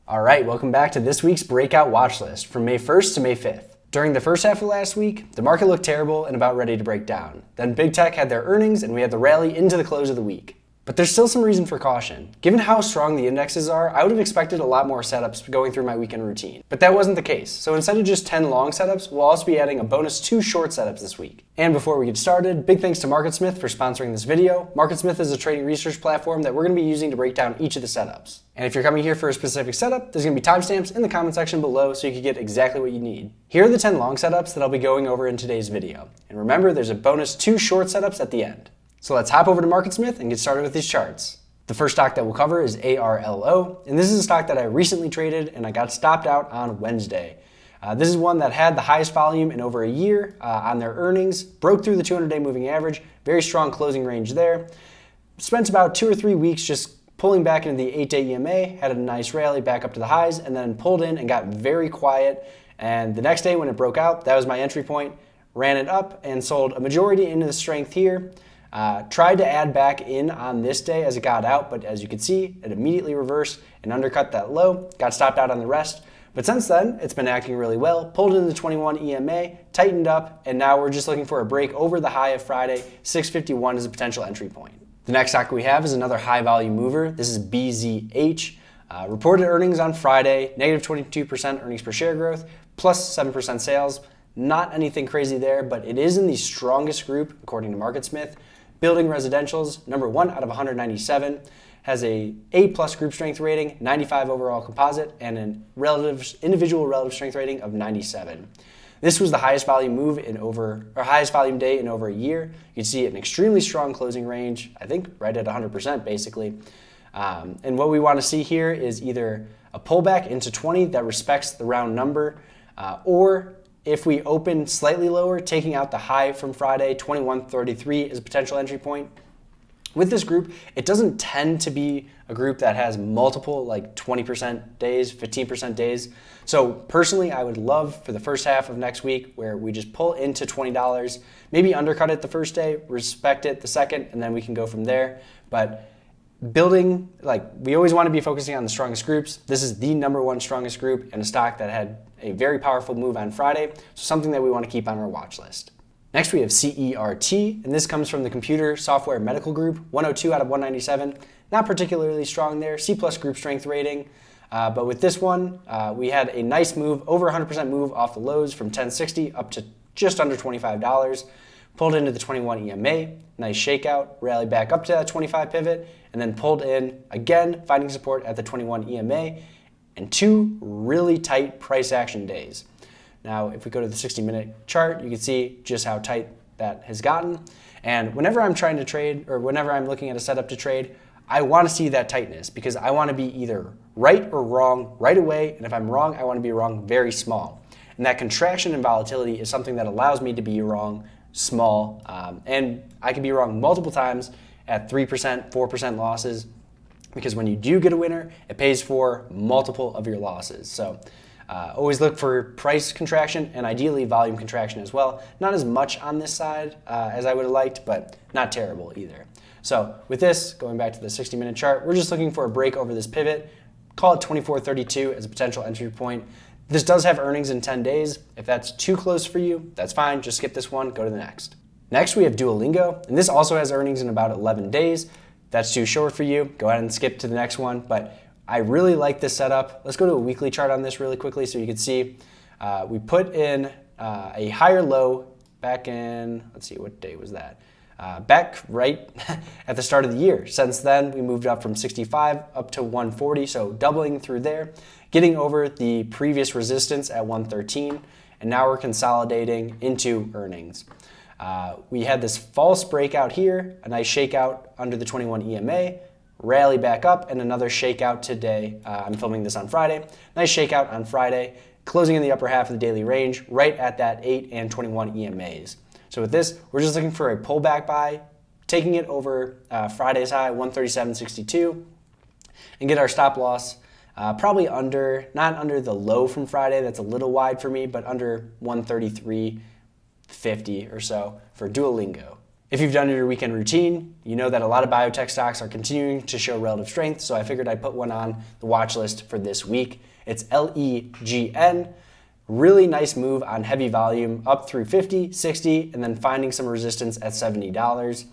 All right, welcome back to this week's Breakout Watchlist from May 1st to May 5th. During the first half of last week, the market looked terrible and about ready to break down. Then big tech had their earnings and we had the rally into the close of the week. But there's still some reason for caution. Given how strong the indexes are, I would have expected a lot more setups going through my weekend routine. But that wasn't the case. So instead of just 10 long setups, we'll also be adding a bonus 2 short setups this week. And before we get started, big thanks to MarketSmith for sponsoring this video. MarketSmith is a trading research platform that we're going to be using to break down each of the setups. And if you're coming here for a specific setup, there's going to be timestamps in the comment section below so you can get exactly what you need. Here are the 10 long setups that I'll be going over in today's video. And remember, there's a bonus 2 short setups at the end. So let's hop over to MarketSmith and get started with these charts. The first stock that we'll cover is ARLO, and this is a stock that I recently traded and I got stopped out on Wednesday. This is one that had the highest volume in over a year on their earnings, broke through the 200-day moving average, very strong closing range there. Spent about 2 or 3 weeks just pulling back into the 8-day EMA, had a nice rally back up to the highs, and then pulled in and got very quiet. And the next day when it broke out, that was my entry point, ran it up and sold a majority into the strength here. Tried to add back in on this day as it got out, but as you can see, it immediately reversed and undercut that low, got stopped out on the rest. But since then, it's been acting really well, pulled into the 21 EMA, tightened up, and now we're just looking for a break over the high of Friday. 651 is a potential entry point. The next stock we have is another high volume mover. This is BZH. Reported earnings on Friday, negative 22% earnings per share growth, plus 7% sales. Not anything crazy there, but it is in the strongest group, according to MarketSmith. Building residentials, number 1 out of 197, has a A+ group strength rating, 95 overall composite, and an individual relative strength rating of 97. This was the highest volume highest volume day in over a year. You can see an extremely strong closing range, I think right at 100% basically. And what we want to see here is either a pullback into 20 that respects the round number, or if we open slightly lower, taking out the high from Friday, 2133 is a potential entry point. With this group, it doesn't tend to be a group that has multiple like 20% days, 15% days. So personally, I would love for the first half of next week where we just pull into $20, maybe undercut it the first day, respect it the second, and then we can go from there. But building, we always want to be focusing on the strongest groups. This is the number 1 strongest group and a stock that had a very powerful move on Friday, so something that we want to keep on our watch list. Next we have CERT, and this comes from the Computer Software Medical Group, 102 out of 197. Not particularly strong there, C+ group strength rating, but with this one, we had a nice move, over 100% move off the lows from 1060 up to just under $25. Pulled into the 21 EMA, nice shakeout, rallied back up to that 25 pivot, and then pulled in again, finding support at the 21 EMA, and 2 really tight price action days. Now, if we go to the 60-minute chart, you can see just how tight that has gotten. And whenever I'm trying to trade, or whenever I'm looking at a setup to trade, I want to see that tightness because I want to be either right or wrong right away. And if I'm wrong, I want to be wrong very small. And that contraction in volatility is something that allows me to be wrong small. And I can be wrong multiple times at 3%, 4% losses. Because when you do get a winner, it pays for multiple of your losses. So always look for price contraction and ideally volume contraction as well. Not as much on this side as I would have liked, but not terrible either. So with this, going back to the 60-minute chart, we're just looking for a break over this pivot. Call it 2432 as a potential entry point. This does have earnings in 10 days. If that's too close for you, that's fine. Just skip this one, go to the next. Next, we have Duolingo, and this also has earnings in about 11 days. If that's too short for you, go ahead and skip to the next one. But I really like this setup. Let's go to a weekly chart on this really quickly so you can see. We put in a higher low back in, let's see, what day was that? Back right at the start of the year. Since then, we moved up from 65 up to 140, so doubling through there, getting over the previous resistance at 113, and now we're consolidating into earnings. We had this false breakout here, a nice shakeout under the 21 EMA, rally back up, and another shakeout today. I'm filming this on Friday. Nice shakeout on Friday, closing in the upper half of the daily range, right at that 8 and 21 EMAs. So with this, we're just looking for a pullback buy, taking it over Friday's high, 137.62, and get our stop loss probably not under the low from Friday, that's a little wide for me, but under 133.50 or so for Duolingo. If you've done your weekend routine, you know that a lot of biotech stocks are continuing to show relative strength, so I figured I'd put one on the watch list for this week. It's LEGN. Really nice move on heavy volume, up through 50, 60, and then finding some resistance at $70.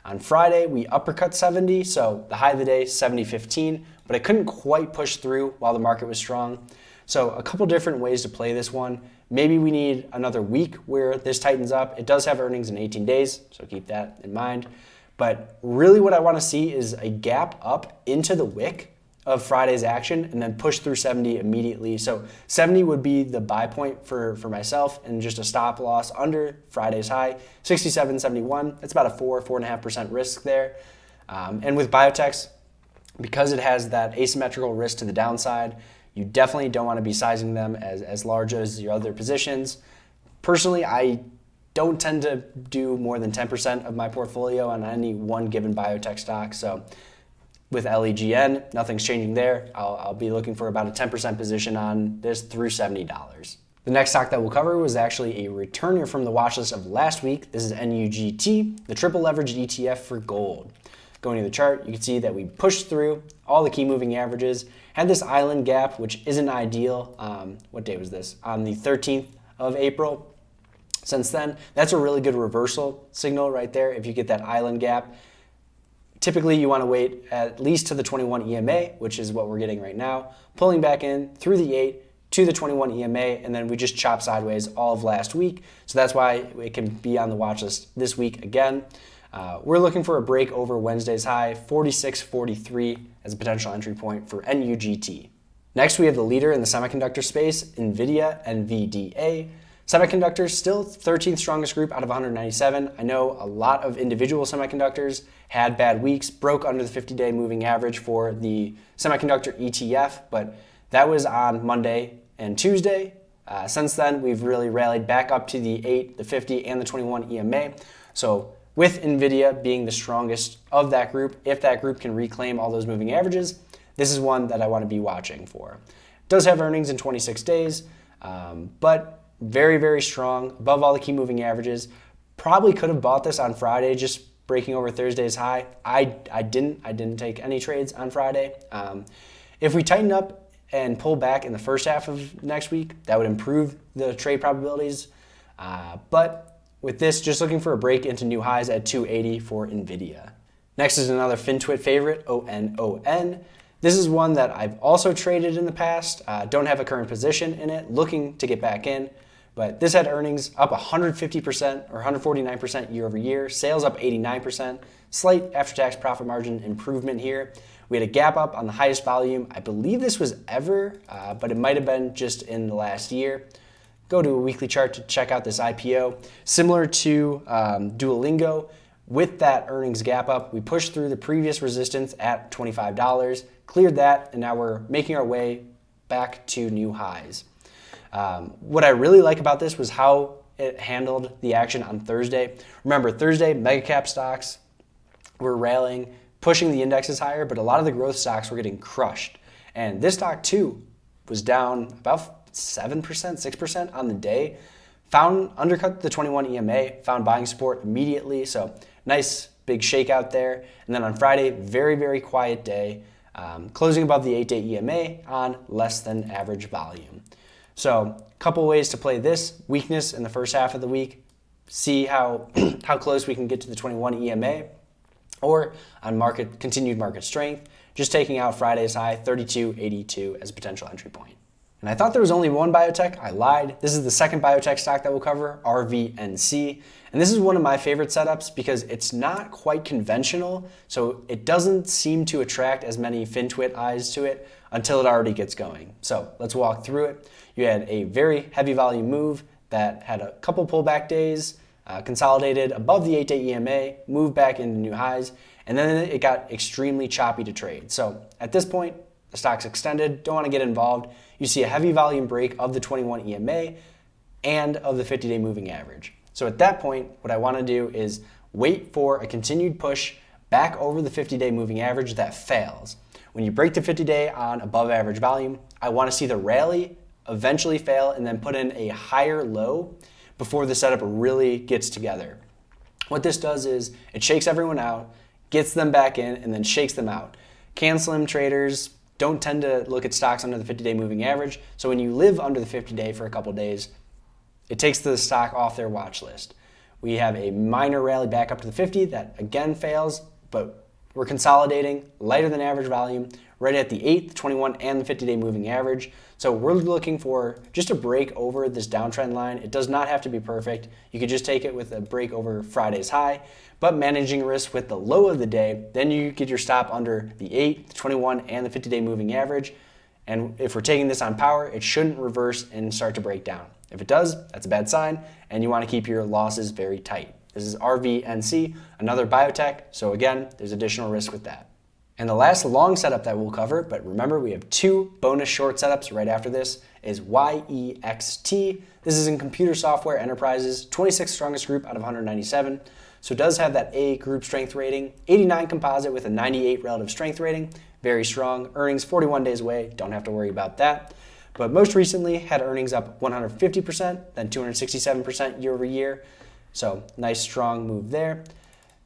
On Friday, we uppercut 70, so the high of the day, 70.15, but I couldn't quite push through while the market was strong. So a couple different ways to play this one. Maybe we need another week where this tightens up. It does have earnings in 18 days, so keep that in mind. But really what I want to see is a gap up into the wick of Friday's action and then push through 70 immediately. So 70 would be the buy point for myself and just a stop loss under Friday's high. 67.71, that's about a 4.5% risk there. And with biotechs, because it has that asymmetrical risk to the downside, you definitely don't want to be sizing them as large as your other positions. Personally, I don't tend to do more than 10% of my portfolio on any one given biotech stock. So with LEGN, nothing's changing there. I'll be looking for about a 10% position on this through $70. The next stock that we'll cover was actually a returner from the watch list of last week. This is NUGT, the triple leveraged ETF for gold. Going to the chart, you can see that we pushed through all the key moving averages, had this island gap, which isn't ideal. What day was this? On the 13th of April. Since then, that's a really good reversal signal right there. If you get that island gap, typically you want to wait at least to the 21 EMA, which is what we're getting right now, pulling back in through the 8 to the 21 EMA, and then we just chopped sideways all of last week. So that's why it can be on the watch list this week again. We're looking for a break over Wednesday's high, 46.43 as a potential entry point for NUGT. Next, we have the leader in the semiconductor space, NVDA. Semiconductors, still 13th strongest group out of 197. I know a lot of individual semiconductors had bad weeks, broke under the 50-day moving average for the semiconductor ETF, but that was on Monday and Tuesday. Since then, we've really rallied back up to the 8, the 50, and the 21 EMA. So with NVIDIA being the strongest of that group, if that group can reclaim all those moving averages, this is one that I want to be watching for. It does have earnings in 26 days, but very, very strong, above all the key moving averages. Probably could have bought this on Friday, just breaking over Thursday's high. I didn't take any trades on Friday. If we tighten up and pull back in the first half of next week, that would improve the trade probabilities. But with this, just looking for a break into new highs at 280 for NVIDIA. Next is another FinTwit favorite, ONON. This is one that I've also traded in the past. Don't have a current position in it, looking to get back in. But this had earnings up 150% or 149% year over year. Sales up 89%. Slight after-tax profit margin improvement here. We had a gap up on the highest volume. I believe this was ever, but it might have been just in the last year. Go to a weekly chart to check out this IPO. Similar to Duolingo, with that earnings gap up, we pushed through the previous resistance at $25, cleared that, and now we're making our way back to new highs. What I really like about this was how it handled the action on Thursday. Remember, Thursday, mega cap stocks were rallying, pushing the indexes higher, but a lot of the growth stocks were getting crushed. And this stock too was down about 7%, 6% on the day. Undercut the 21 EMA, found buying support immediately. So nice big shakeout there. And then on Friday, very, very quiet day, closing above the 8-day EMA on less than average volume. So a couple ways to play this. Weakness in the first half of the week. See how close we can get to the 21 EMA. Or on continued market strength, just taking out Friday's high, 32.82 as a potential entry point. And I thought there was only one biotech. I lied. This is the second biotech stock that we'll cover, RVNC. And this is one of my favorite setups because it's not quite conventional, so it doesn't seem to attract as many FinTwit eyes to it until it already gets going. So let's walk through it. You had a very heavy volume move that had a couple pullback days, consolidated above the 8-day EMA, moved back into new highs, and then it got extremely choppy to trade. So at this point, the stock's extended, don't want to get involved. You see a heavy volume break of the 21 EMA and of the 50-day moving average. So at that point, what I want to do is wait for a continued push back over the 50-day moving average that fails. When you break the 50-day on above average volume, I want to see the rally eventually fail and then put in a higher low before the setup really gets together. What this does is it shakes everyone out, gets them back in, and then shakes them out. Can-slim traders don't tend to look at stocks under the 50-day moving average, so when you live under the 50-day for a couple days, it takes the stock off their watch list. We have a minor rally back up to the 50 that again fails, but we're consolidating, lighter than average volume, right at the 8, the 21, and the 50-day moving average. So we're looking for just a break over this downtrend line. It does not have to be perfect. You could just take it with a break over Friday's high, but managing risk with the low of the day, then you get your stop under the 8, the 21, and the 50-day moving average. And if we're taking this on power, it shouldn't reverse and start to break down. If it does, that's a bad sign, and you want to keep your losses very tight. This is RVNC, another biotech, so again, there's additional risk with that. And the last long setup that we'll cover, but remember we have 2 bonus short setups right after this, is YEXT. This is in Computer Software Enterprises, 26th strongest group out of 197. So it does have that A group strength rating, 89 composite with a 98 relative strength rating, very strong. Earnings 41 days away, don't have to worry about that. But most recently had earnings up 150%, then 267% year over year. So nice strong move there.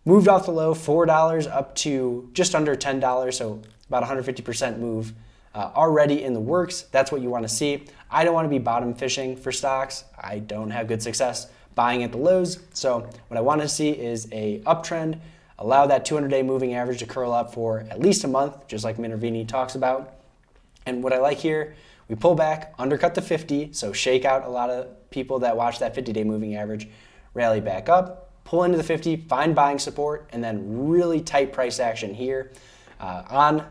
Moved off the low, $4 up to just under $10, so about 150% move already in the works. That's what you want to see. I don't want to be bottom fishing for stocks. I don't have good success buying at the lows. So what I want to see is a uptrend, allow that 200-day moving average to curl up for at least a month, just like Minervini talks about. And what I like here, we pull back, undercut the 50, so shake out a lot of people that watch that 50-day moving average, rally back up, pull into the 50, find buying support, and then really tight price action here on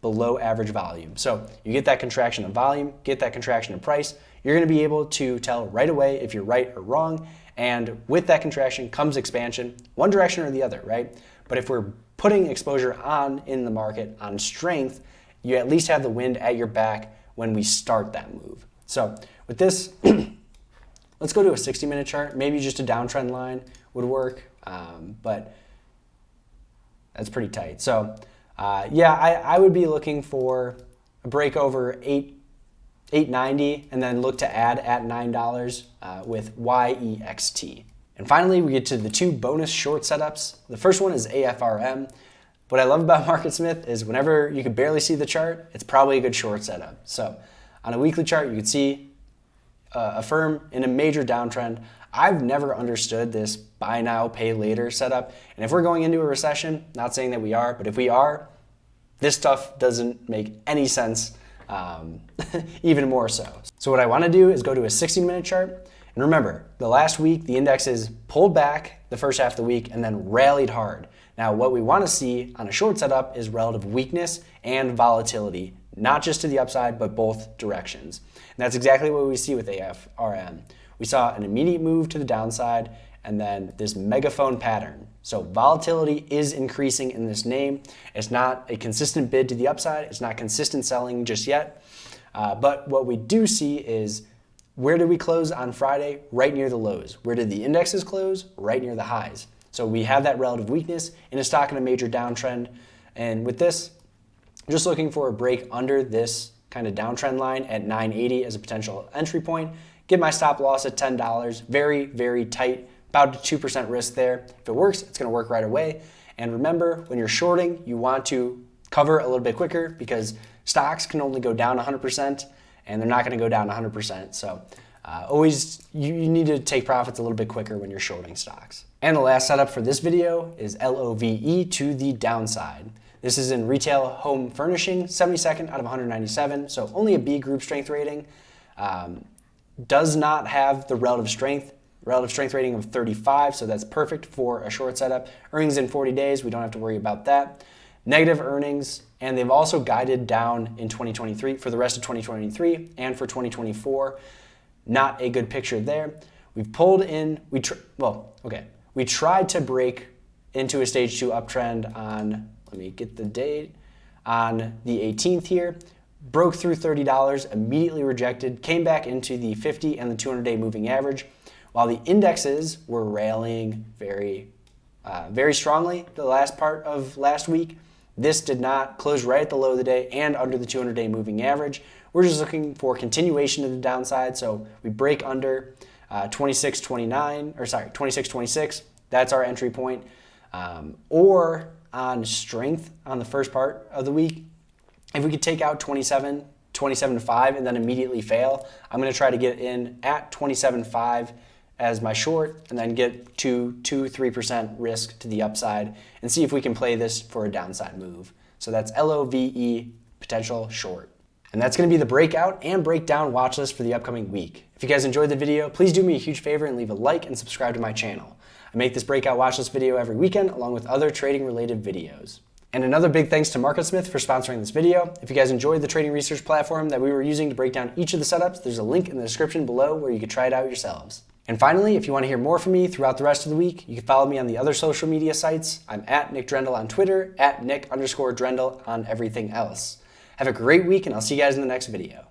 below average volume. So you get that contraction of volume, get that contraction of price, you're going to be able to tell right away if you're right or wrong, and with that contraction comes expansion, one direction or the other, right? But if we're putting exposure on in the market on strength, you at least have the wind at your back when we start that move. So with this, let's go to a 60-minute chart. Maybe just a downtrend line would work, but that's pretty tight. So yeah, I would be looking for a break over 890 and then look to add at $9 with YEXT. And finally, we get to the 2 bonus short setups. The first one is AFRM. What I love about MarketSmith is whenever you can barely see the chart, it's probably a good short setup. So on a weekly chart, you can see a firm in a major downtrend. I've never understood this buy now, pay later setup. And if we're going into a recession, not saying that we are, but if we are, this stuff doesn't make any sense, even more so. So what I want to do is go to a 60-minute chart. And remember, the last week, the indexes pulled back the first half of the week and then rallied hard. Now, what we want to see on a short setup is relative weakness and volatility, not just to the upside, but both directions. And that's exactly what we see with AFRM. We saw an immediate move to the downside and then this megaphone pattern. So volatility is increasing in this name. It's not a consistent bid to the upside. It's not consistent selling just yet. But what we do see is, where did we close on Friday? Right near the lows. Where did the indexes close? Right near the highs. So we have that relative weakness in a stock in a major downtrend. And with this, just looking for a break under this kind of downtrend line at 980 as a potential entry point. Get my stop loss at $10. Very, very tight, about 2% risk there. If it works, it's going to work right away. And remember, when you're shorting, you want to cover a little bit quicker because stocks can only go down 100%, and they're not going to go down 100%. So always, you need to take profits a little bit quicker when you're shorting stocks. And the last setup for this video is LOVE to the downside. This is in retail home furnishing, 72nd out of 197, so only a B group strength rating. Does not have the relative strength rating of 35, so that's perfect for a short setup. Earnings in 40 days, we don't have to worry about that. Negative earnings, and they've also guided down in 2023 for the rest of 2023 and for 2024. Not a good picture there. We've pulled in, we tried to break into a stage 2 uptrend on, let me get the date, on the 18th here. Broke through $30, immediately rejected, came back into the 50 and the 200-day moving average. While the indexes were rallying very strongly the last part of last week, this did not close right at the low of the day and under the 200-day moving average. We're just looking for continuation of the downside, so we break under 26.26, That's our entry point. Or on strength on the first part of the week, if we could take out 27.5 and then immediately fail, I'm going to try to get in at 27.5 as my short and then get to 2-3% risk to the upside and see if we can play this for a downside move. So that's LOVE, potential short. And that's going to be the breakout and breakdown watch list for the upcoming week. If you guys enjoyed the video, please do me a huge favor and leave a like and subscribe to my channel. I make this breakout watch list video every weekend along with other trading related videos. And another big thanks to MarketSmith for sponsoring this video. If you guys enjoyed the trading research platform that we were using to break down each of the setups, there's a link in the description below where you can try it out yourselves. And finally, if you want to hear more from me throughout the rest of the week, you can follow me on the other social media sites. I'm at Nick Drendel on Twitter, at Nick_Drendel on everything else. Have a great week, and I'll see you guys in the next video.